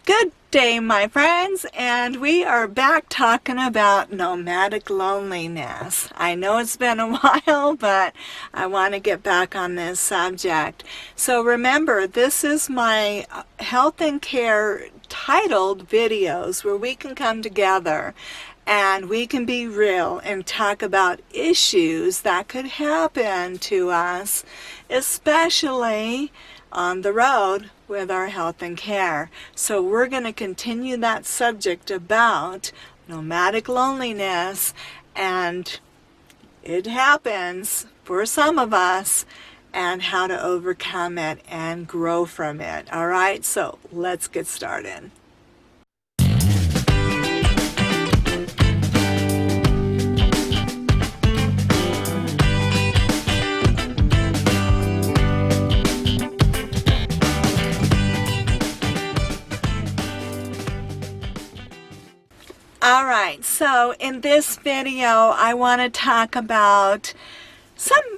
Good day, my friends, and we are back talking about nomadic loneliness. I know it's been a while, but I want to get back on this subject. So remember, this is my health and care titled videos where we can come together and we can be real and talk about issues that could happen to us, especially on the road with our health and care. So we're going to continue that subject about nomadic loneliness, and it happens for some of us, and how to overcome it and grow from it. All right, so let's get started. Alright, so in this video I want to talk about some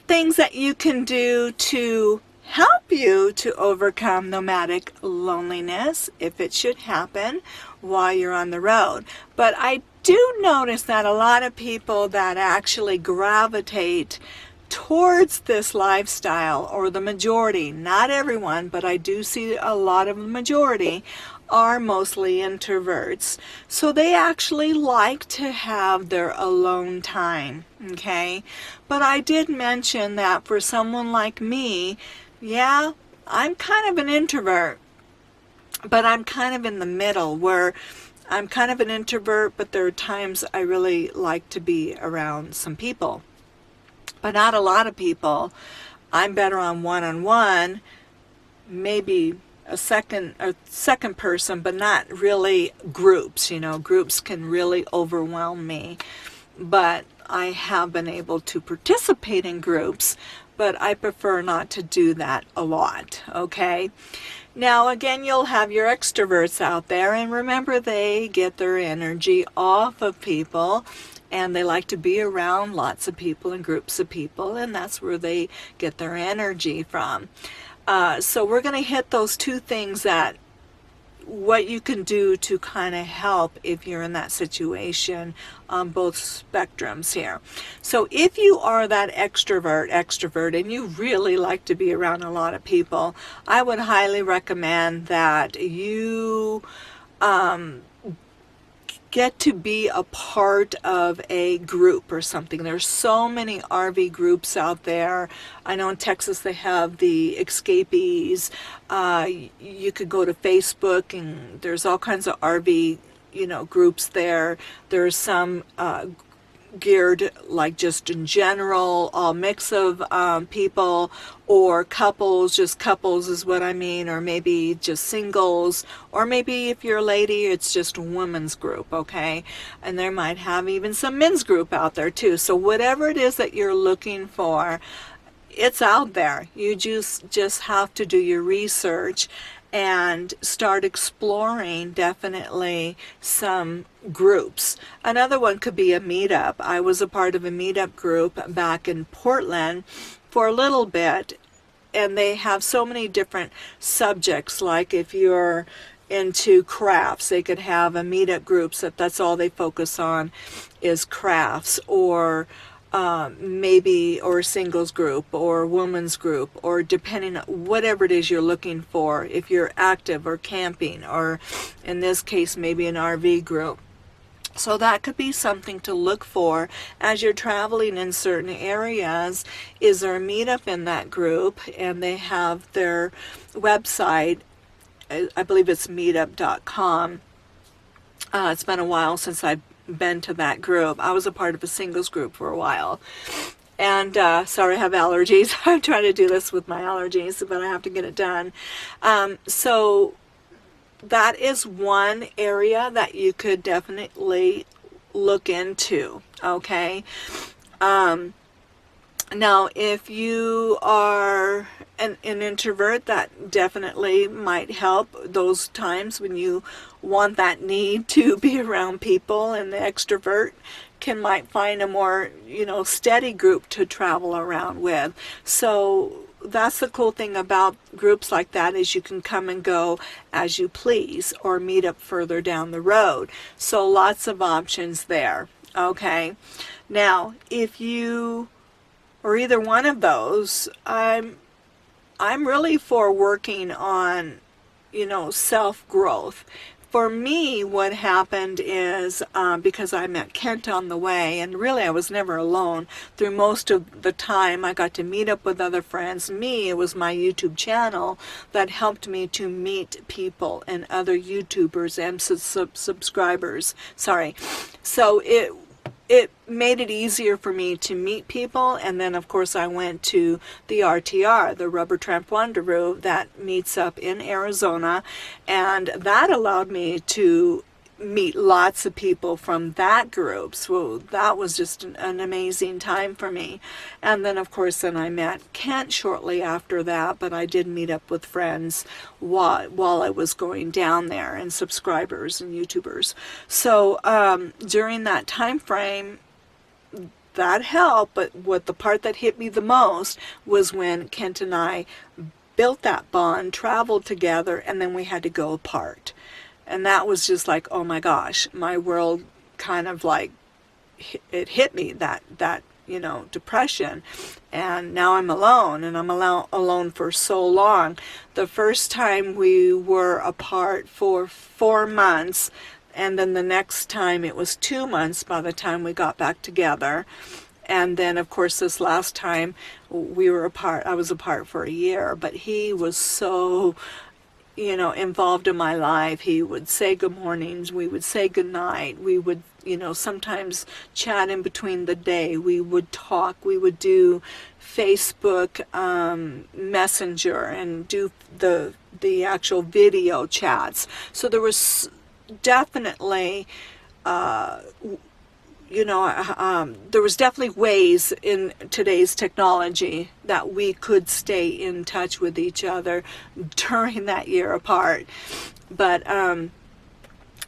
things that you can do to help you to overcome nomadic loneliness if it should happen while you're on the road. But I do notice that a lot of people that actually gravitate towards this lifestyle, or the majority, not everyone, but I do see a lot of the majority, are mostly introverts. So they actually like to have their alone time, okay? But I did mention that for someone like me, yeah, I'm kind of an introvert, but I'm kind of in the middle where I'm kind of an introvert, but there are times I really like to be around some people, but not a lot of people. I'm better on one-on-one, maybe a second person, but not really groups. Groups can really overwhelm me. But I have been able to participate in groups, but I prefer not to do that a lot, okay? Now, again, you'll have your extroverts out there, and remember, they get their energy off of people, and they like to be around lots of people and groups of people, and that's where they get their energy from. So we're going to hit those two things, that what you can do to kind of help if you're in that situation on both spectrums here. So if you are that extrovert and you really like to be around a lot of people, I would highly recommend that you get to be a part of a group or something. There's so many RV groups out there. I know in Texas they have the Escapees. You could go to Facebook and there's all kinds of RV, groups there. There's some geared like just in general, all mix of people, or couples, just couples is what I mean, or maybe just singles, or maybe if you're a lady, it's just a women's group, okay? And there might have even some men's group out there too. So whatever it is that you're looking for, it's out there. You just have to do your research and start exploring, definitely, some groups. Another one could be a meetup. I was a part of a meetup group back in Portland for a little bit, and they have so many different subjects. Like if you're into crafts, they could have a meetup groups that's all they focus on is crafts, or maybe, or a singles group, or a woman's group, or depending on whatever it is you're looking for, if you're active or camping, or in this case maybe an RV group. So that could be something to look for as you're traveling in certain areas. Is there a meetup in that group? And they have their website, I believe it's meetup.com. It's been a while since I've been to that group. I was a part of a singles group for a while, and sorry, I have allergies. I'm trying to do this with my allergies, but I have to get it done. So that is one area that you could definitely look into, okay? Now, if you are an introvert, that definitely might help those times when you want that need to be around people, and the extrovert might find a more, steady group to travel around with. So that's the cool thing about groups like that, is you can come and go as you please, or meet up further down the road. So lots of options there. Okay. Now, if you or either one of those, I'm really for working on, self-growth. For me, what happened is, because I met Kent on the way, and really I was never alone. Through most of the time, I got to meet up with other friends. It was my YouTube channel that helped me to meet people and other YouTubers and subscribers. Sorry. So it made it easier for me to meet people. And then of course I went to the RTR, the Rubber Tramp Rendezvous, that meets up in Arizona, and that allowed me to meet lots of people from that group. So that was just an amazing time for me. And then of course then I met Kent shortly after that, but I did meet up with friends while I was going down there, and subscribers and YouTubers. So during that time frame, that helped. But what the part that hit me the most was when Kent and I built that bond, traveled together, and then we had to go apart. And that was just like, oh my gosh, my world kind of like, it hit me, that depression. And now I'm alone, and I'm alone for so long. The first time we were apart for 4 months, and then the next time it was 2 months by the time we got back together. And then of course this last time we were apart, I was apart for a year, but he was so involved in my life. He would say good mornings, we would say good night, we would, sometimes chat in between the day, we would talk, we would do Facebook Messenger and do the actual video chats. So there was definitely there was definitely ways in today's technology that we could stay in touch with each other during that year apart. But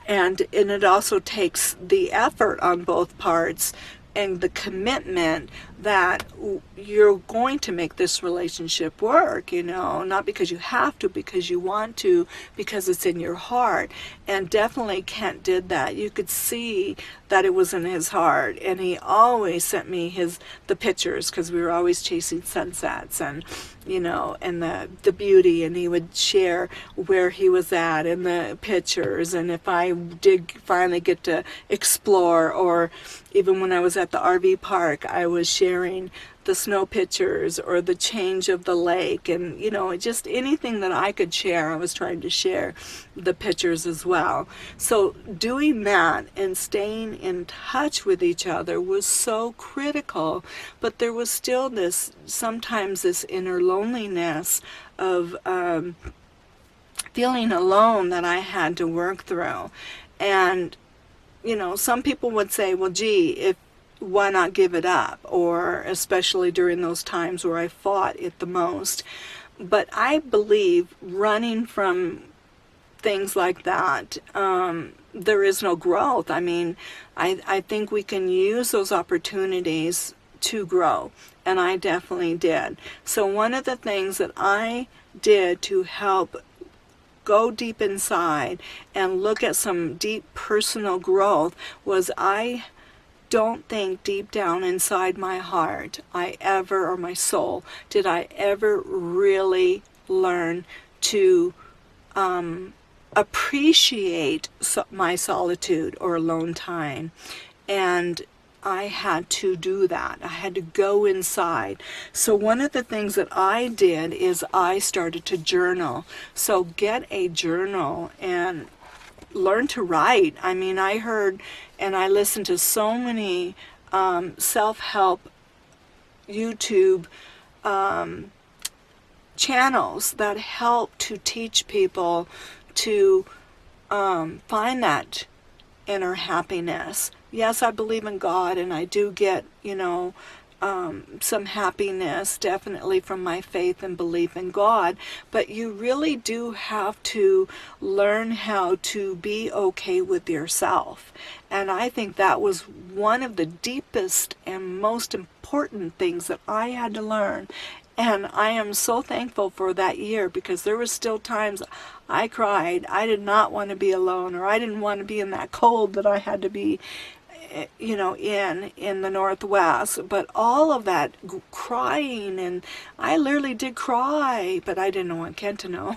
and it also takes the effort on both parts and the commitment that you're going to make this relationship work, not because you have to, because you want to, because it's in your heart. And definitely Kent did that. You could see that it was in his heart, and he always sent me the pictures, because we were always chasing sunsets and and the beauty, and he would share where he was at in the pictures. And if I did finally get to explore, or even when I was at the RV park, I was sharing the snow pictures or the change of the lake, and just anything that I could share, I was trying to share the pictures as well. So doing that and staying in touch with each other was so critical. But there was still sometimes this inner loneliness of feeling alone that I had to work through. And some people would say, well, gee, why not give it up? Or especially during those times where I fought it the most. But I believe running from things like that, there is no growth. I mean, I think we can use those opportunities to grow, and I definitely did. So one of the things that I did to help go deep inside and look at some deep personal growth was, I don't think deep down inside my heart or my soul, did I ever really learn to appreciate my solitude or alone time. And I had to do that. I had to go inside. So one of the things that I did is I started to journal. So get a journal and learn to write. I mean, I heard and I listened to so many self-help YouTube channels that help to teach people to find that inner happiness. Yes, I believe in God, and I do get, some happiness definitely from my faith and belief in God, but you really do have to learn how to be okay with yourself. And I think that was one of the deepest and most important things that I had to learn. And I am so thankful for that year, because there were still times I cried. I did not want to be alone, or I didn't want to be in that cold that I had to be, in the Northwest. But all of that crying, and I literally did cry, but I didn't want Ken to know,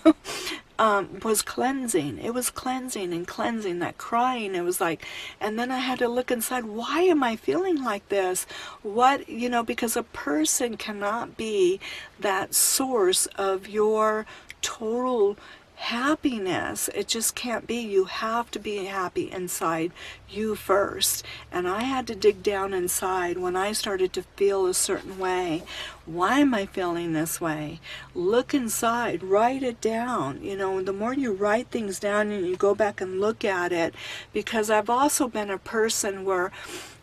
was cleansing. It was cleansing and cleansing, that crying. It was like, and then I had to look inside, why am I feeling like this? What, because a person cannot be that source of your total happiness. It just can't be. You have to be happy inside you first. And I had to dig down inside when I started to feel a certain way. Why am I feeling this way? Look inside, write it down. The more you write things down and you go back and look at it, because I've also been a person where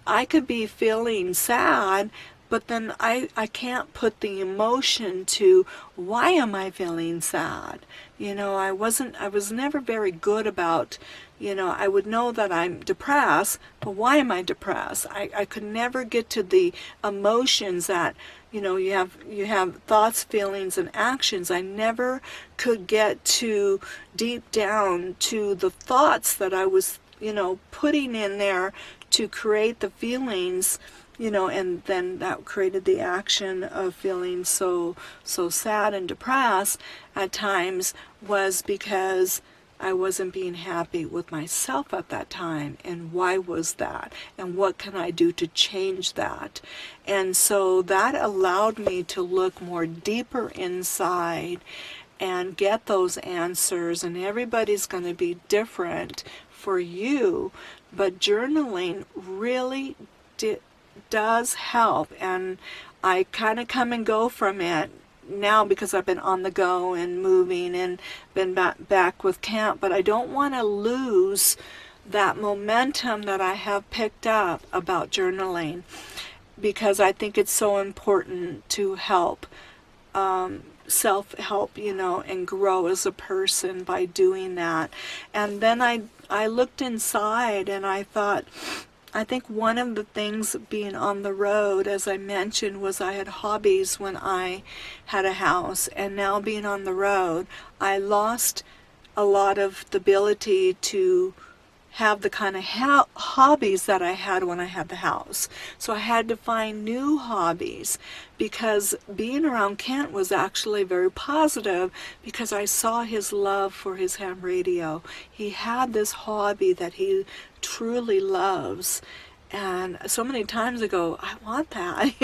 I could be feeling sad, but then I can't put the emotion to, why am I feeling sad? I was never very good about, I would know that I'm depressed, but why am I depressed? I could never get to the emotions that, you have thoughts, feelings, and actions. I never could get to deep down to the thoughts that I was, putting in there to create the feelings, and then that created the action of feeling so sad and depressed at times, was because I wasn't being happy with myself at that time. And why was that? And what can I do to change that? And so that allowed me to look more deeper inside and get those answers. And everybody's going to be different for you, but journaling really does help. And I kind of come and go from it now, because I've been on the go and moving and been back with camp, but I don't want to lose that momentum that I have picked up about journaling, because I think it's so important to help self-help, and grow as a person by doing that. And then I looked inside and I thought, I think one of the things being on the road, as I mentioned, was I had hobbies when I had a house, and now being on the road, I lost a lot of the ability to have the kind of hobbies that I had when I had the house. So I had to find new hobbies, because being around Kent was actually very positive, because I saw his love for his ham radio. He had this hobby that he truly loves. And so many times I go, I want that,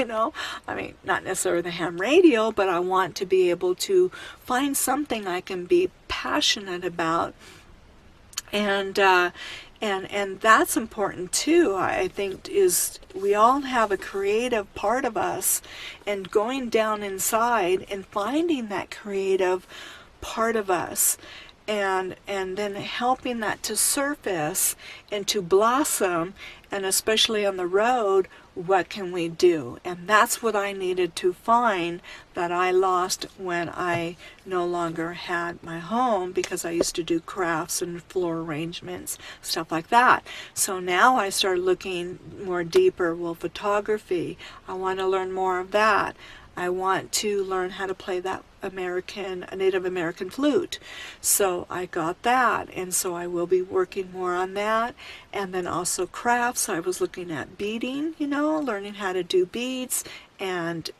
I mean, not necessarily the ham radio, but I want to be able to find something I can be passionate about. And that's important too. I think is we all have a creative part of us, and going down inside and finding that creative part of us, and then helping that to surface and to blossom. And especially on the road, what can we do? And that's what I needed to find, that I lost when I no longer had my home, because I used to do crafts and floor arrangements, stuff like that. So now I started looking more deeper. Well, photography, I want to learn more of that. I want to learn how to play that Native American flute. So I got that, and so I will be working more on that. And then also crafts. I was looking at beading, learning how to do beads and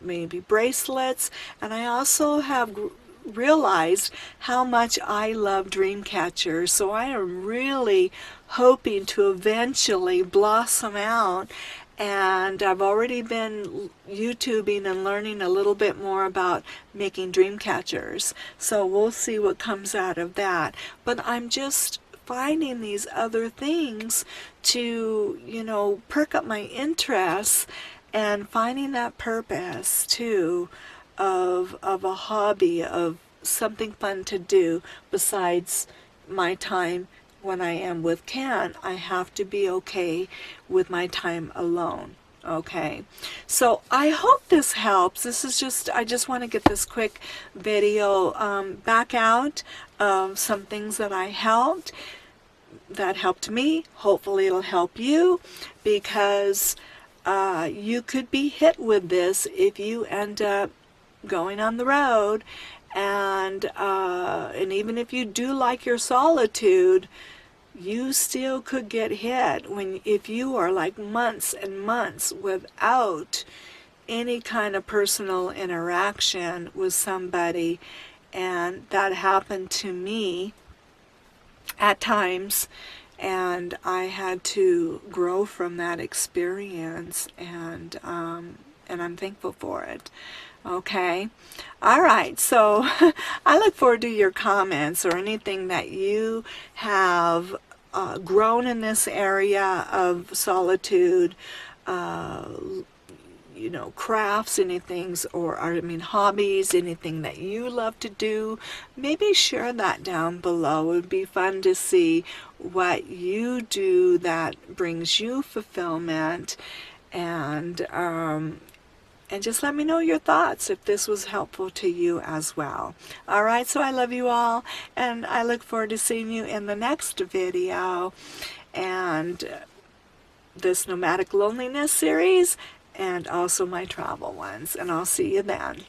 maybe bracelets. And I also have realized how much I love dream catchers. So I am really hoping to eventually blossom out. And I've already been YouTubing and learning a little bit more about making dream catchers. So we'll see what comes out of that. But I'm just finding these other things to, perk up my interests, and finding that purpose too of a hobby, of something fun to do besides my time. When I am with Ken, I have to be okay with my time alone. Okay, so I hope this helps. I just want to get this quick video back out of some things that helped me. Hopefully it'll help you, because you could be hit with this if you end up going on the road, and even if you do like your solitude, you still could get hit if you are like months and months without any kind of personal interaction with somebody. And that happened to me at times, and I had to grow from that experience, and I'm thankful for it. Okay. All right. So I look forward to your comments or anything that you have grown in this area of solitude, crafts, anything, hobbies, anything that you love to do. Maybe share that down below. It would be fun to see what you do that brings you fulfillment, and just let me know your thoughts if this was helpful to you as well. All right, so I love you all, and I look forward to seeing you in the next video, and this Nomadic Loneliness series, and also my travel ones, and I'll see you then.